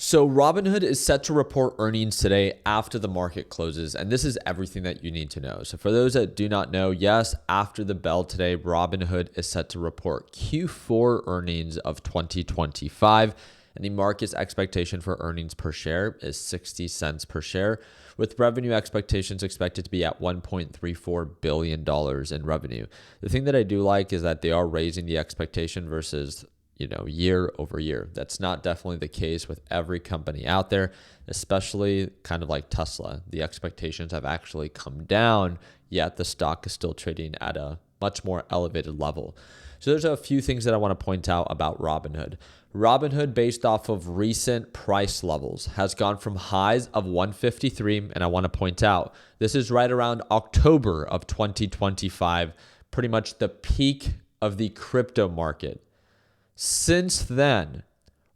So Robinhood is set to report earnings today after the market closes, and this is everything that you need to know. So for those that do not know, yes, after the bell today, Robinhood is set to report Q4 earnings of 2025, and the market's expectation for earnings per share is 60 cents per share, with revenue expectations expected to be at $1.34 billion in revenue. The thing that I do like is that they are raising the expectation versus year over year. That's not definitely the case with every company out there, especially kind of like Tesla. The expectations have actually come down, yet the stock is still trading at a much more elevated level. So there's a few things that I want to point out about Robinhood. Robinhood, based off of recent price levels, has gone from highs of 153, and I want to point out, this is right around October of 2025, pretty much the peak of the crypto market. Since then,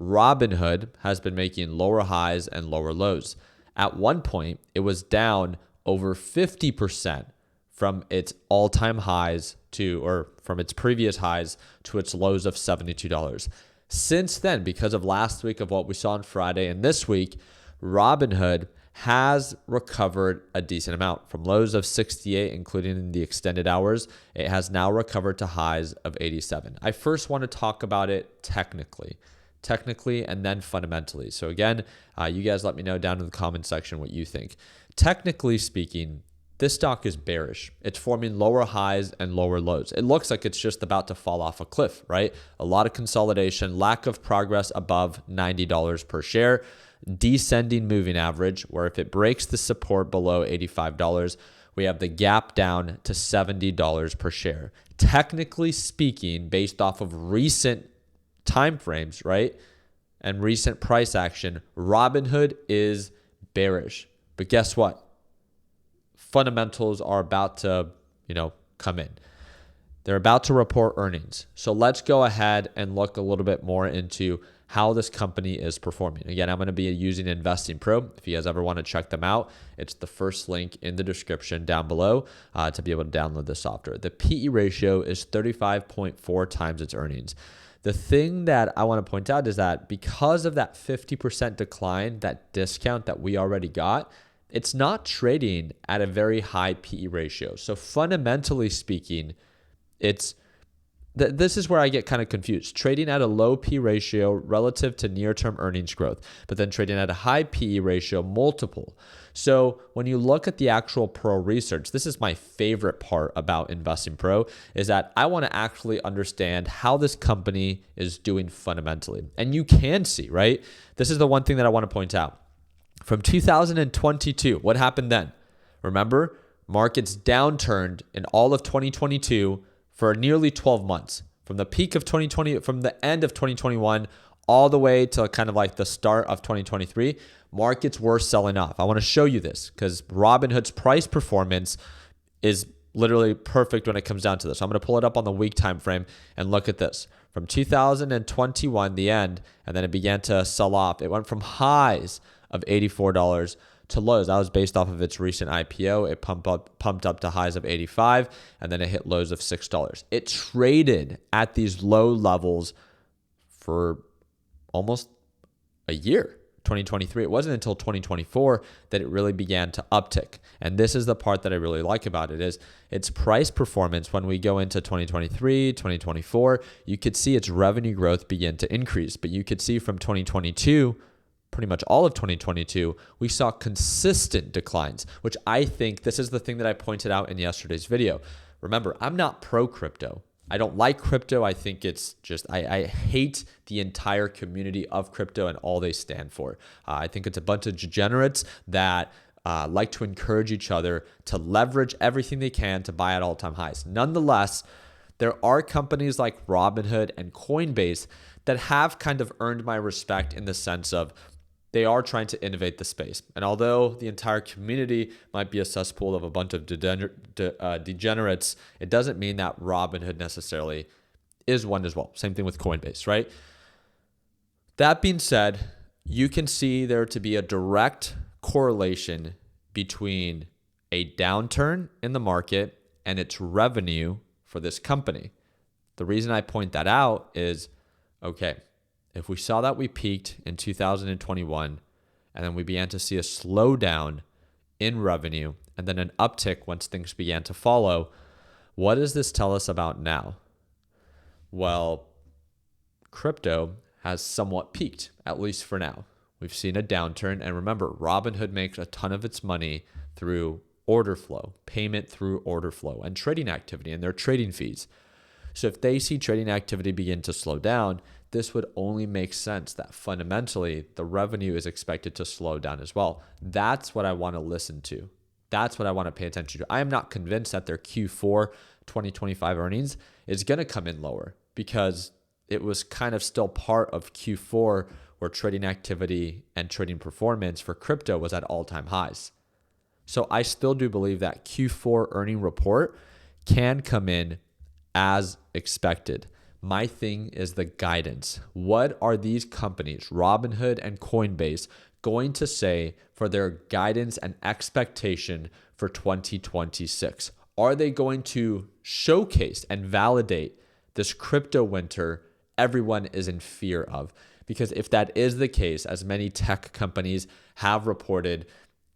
Robinhood has been making lower highs and lower lows. At one point, it was down over 50% from its all-time highs or from its previous highs to its lows of $72. Since then, because of last week of what we saw on Friday and this week, Robinhood has recovered a decent amount from lows of 68, including in the extended hours. It has now recovered to highs of 87. I first want to talk about it technically, and then fundamentally. So again, you guys let me know down in the comment section what you think. Technically speaking, this stock is bearish. It's forming lower highs and lower lows. It looks like it's just about to fall off a cliff, right? A lot of consolidation, lack of progress above $90 per share. Descending moving average, where if it breaks the support below $85, we have the gap down to $70 per share. Technically speaking, based off of recent time frames, right, and recent price action, Robinhood is bearish. But guess what? Fundamentals are about to, come in. They're about to report earnings. So let's go ahead and look a little bit more into how this company is performing. Again, I'm going to be using Investing Pro. If you guys ever want to check them out, it's the first link in the description down below to be able to download the software. The PE ratio is 35.4 times its earnings. The thing that I want to point out is that because of that 50% decline, that discount that we already got, it's not trading at a very high PE ratio. So fundamentally speaking, this is where I get kind of confused. Trading at a low P ratio relative to near-term earnings growth, but then trading at a high PE ratio multiple. So when you look at the actual pro research, this is my favorite part about Investing Pro, is that I want to actually understand how this company is doing fundamentally. And you can see, right? This is the one thing that I want to point out. From 2022, what happened then? Remember, markets downturned in all of 2022 for nearly 12 months, from the peak of 2020, from the end of 2021, all the way to kind of like the start of 2023, markets were selling off. I want to show you this because Robinhood's price performance is literally perfect when it comes down to this. I'm going to pull it up on the week time frame and look at this. From 2021, the end, and then it began to sell off. It went from highs of $84 to lows. That was based off of its recent IPO. It pumped up to highs of 85, and then it hit lows of $6. It traded at these low levels for almost a year. 2023. It wasn't until 2024 that it really began to uptick. And this is the part that I really like about it is its price performance. When we go into 2023, 2024, you could see its revenue growth begin to increase. But you could see from 2022, pretty much all of 2022, we saw consistent declines, which I think this is the thing that I pointed out in yesterday's video. Remember, I'm not pro crypto. I don't like crypto. I think it's just, I hate the entire community of crypto and all they stand for. I think it's a bunch of degenerates that like to encourage each other to leverage everything they can to buy at all-time highs. Nonetheless, there are companies like Robinhood and Coinbase that have kind of earned my respect in the sense of they are trying to innovate the space. And although the entire community might be a cesspool of a bunch of degenerates, it doesn't mean that Robinhood necessarily is one as well. Same thing with Coinbase, right? That being said, you can see there to be a direct correlation between a downturn in the market and its revenue for this company. The reason I point that out is, okay, if we saw that we peaked in 2021 and then we began to see a slowdown in revenue and then an uptick once things began to follow, what does this tell us about now? Well, crypto has somewhat peaked, at least for now. We've seen a downturn. And remember, Robinhood makes a ton of its money through order flow, payment through order flow, and trading activity and their trading fees. So if they see trading activity begin to slow down, this would only make sense that fundamentally the revenue is expected to slow down as well. That's what I want to listen to. That's what I want to pay attention to. I am not convinced that their Q4 2025 earnings is going to come in lower because it was kind of still part of Q4 where trading activity and trading performance for crypto was at all-time highs. So I still do believe that Q4 earning report can come in as expected. My thing is the guidance. What are these companies, Robinhood and Coinbase, going to say for their guidance and expectation for 2026? Are they going to showcase and validate this crypto winter everyone is in fear of? Because if that is the case, as many tech companies have reported,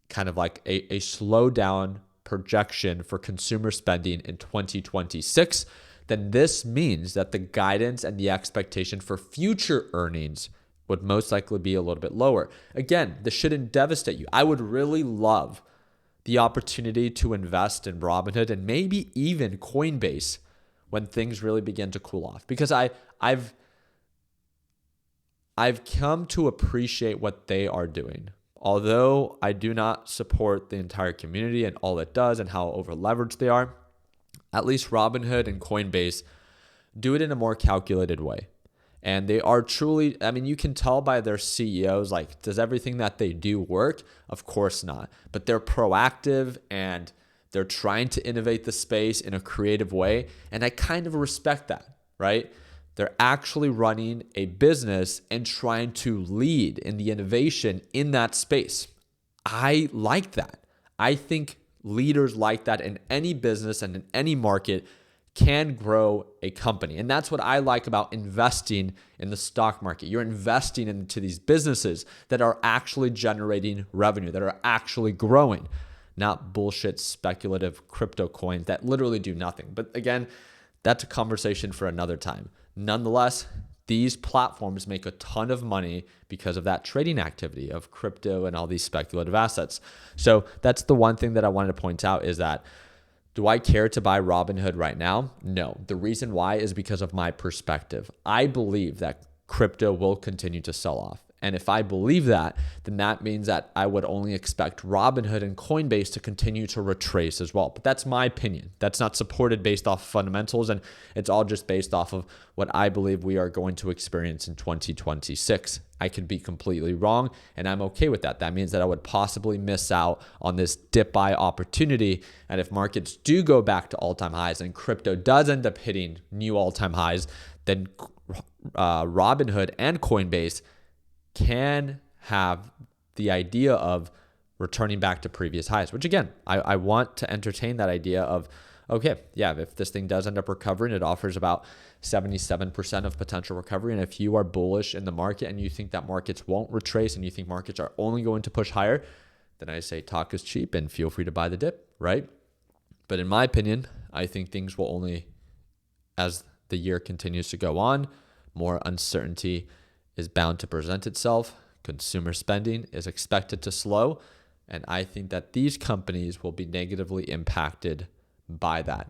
kind of like a slowdown projection for consumer spending in 2026, then this means that the guidance and the expectation for future earnings would most likely be a little bit lower. Again, this shouldn't devastate you. I would really love the opportunity to invest in Robinhood and maybe even Coinbase when things really begin to cool off, because I've come to appreciate what they are doing. Although I do not support the entire community and all it does and how over leveraged they are, at least Robinhood and Coinbase do it in a more calculated way. And they are truly, I mean, you can tell by their CEOs, like, does everything that they do work? Of course not. But they're proactive and they're trying to innovate the space in a creative way. And I kind of respect that, right? They're actually running a business and trying to lead in the innovation in that space. I like that. I think leaders like that in any business and in any market can grow a company. And that's what I like about investing in the stock market. You're investing into these businesses that are actually generating revenue, that are actually growing, not bullshit speculative crypto coins that literally do nothing. But again, that's a conversation for another time. Nonetheless, these platforms make a ton of money because of that trading activity of crypto and all these speculative assets. So that's the one thing that I wanted to point out is that, do I care to buy Robinhood right now? No. The reason why is because of my perspective. I believe that crypto will continue to sell off. And if I believe that, then that means that I would only expect Robinhood and Coinbase to continue to retrace as well. But that's my opinion. That's not supported based off fundamentals, and it's all just based off of what I believe we are going to experience in 2026. I could be completely wrong, and I'm okay with that. That means that I would possibly miss out on this dip buy opportunity. And if markets do go back to all-time highs and crypto does end up hitting new all-time highs, then Robinhood and Coinbase can have the idea of returning back to previous highs, which again, I want to entertain that idea of, okay, yeah, if this thing does end up recovering, it offers about 77% of potential recovery. And if you are bullish in the market and you think that markets won't retrace and you think markets are only going to push higher, then I say talk is cheap and feel free to buy the dip, right? But in my opinion, I think things will only, as the year continues to go on, more uncertainty is bound to present itself. Consumer spending is expected to slow. And I think that these companies will be negatively impacted by that.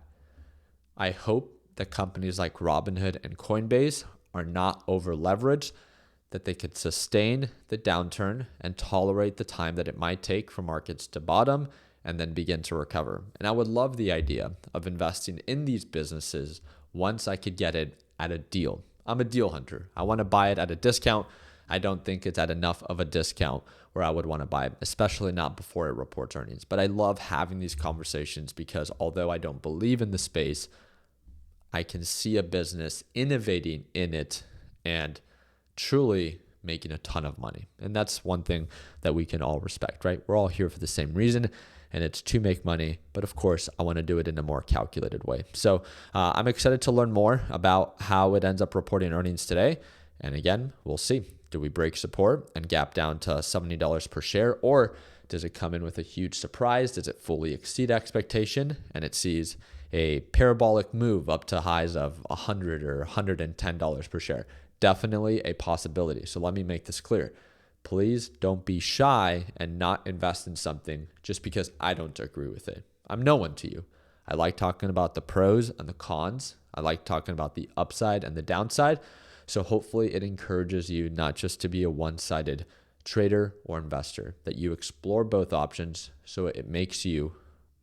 I hope that companies like Robinhood and Coinbase are not over leveraged, that they could sustain the downturn and tolerate the time that it might take for markets to bottom and then begin to recover. And I would love the idea of investing in these businesses once I could get it at a deal. I'm a deal hunter. I want to buy it at a discount. I don't think it's at enough of a discount where I would want to buy it, especially not before it reports earnings. But I love having these conversations because although I don't believe in the space, I can see a business innovating in it and truly making a ton of money. And that's one thing that we can all respect, right? We're all here for the same reason, and it's to make money. But of course, I want to do it in a more calculated way. So I'm excited to learn more about how it ends up reporting earnings today. And again, we'll see. Do we break support and gap down to $70 per share, or does it come in with a huge surprise? Does it fully exceed expectation and it sees a parabolic move up to highs of $100 or $110 per share? Definitely a possibility. So let me make this clear. Please don't be shy and not invest in something just because I don't agree with it. I'm no one to you. I like talking about the pros and the cons. I like talking about the upside and the downside. So hopefully it encourages you not just to be a one-sided trader or investor, that you explore both options so it makes you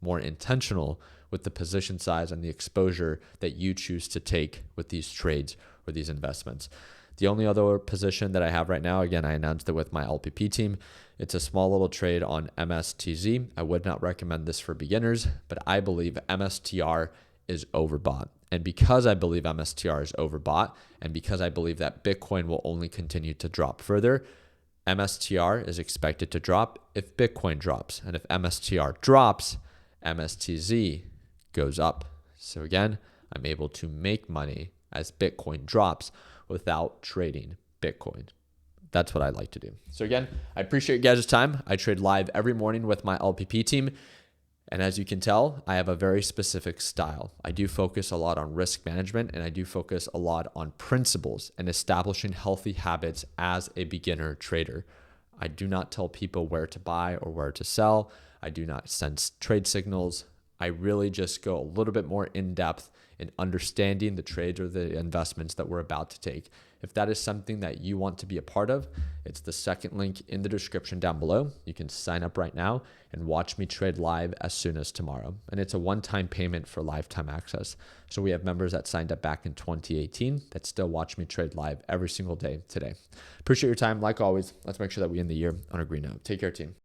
more intentional with the position size and the exposure that you choose to take with these trades or these investments. The only other position that I have right now, again, I announced it with my LPP team. It's a small little trade on MSTZ. I would not recommend this for beginners, but I believe MSTR is overbought. And because I believe MSTR is overbought, and because I believe that Bitcoin will only continue to drop further, MSTR is expected to drop if Bitcoin drops. And if MSTR drops, MSTZ goes up. So again, I'm able to make money as Bitcoin drops without trading Bitcoin. That's what I like to do. So again, I appreciate you guys' time. I trade live every morning with my LPP team. And as you can tell, I have a very specific style. I do focus a lot on risk management, and I do focus a lot on principles and establishing healthy habits as a beginner trader. I do not tell people where to buy or where to sell. I do not send trade signals. I really just go a little bit more in depth in understanding the trades or the investments that we're about to take. If that is something that you want to be a part of, it's the second link in the description down below. You can sign up right now and watch me trade live as soon as tomorrow. And it's a one-time payment for lifetime access. So we have members that signed up back in 2018 that still watch me trade live every single day today. Appreciate your time. Like always, let's make sure that we end the year on a green note. Take care, team.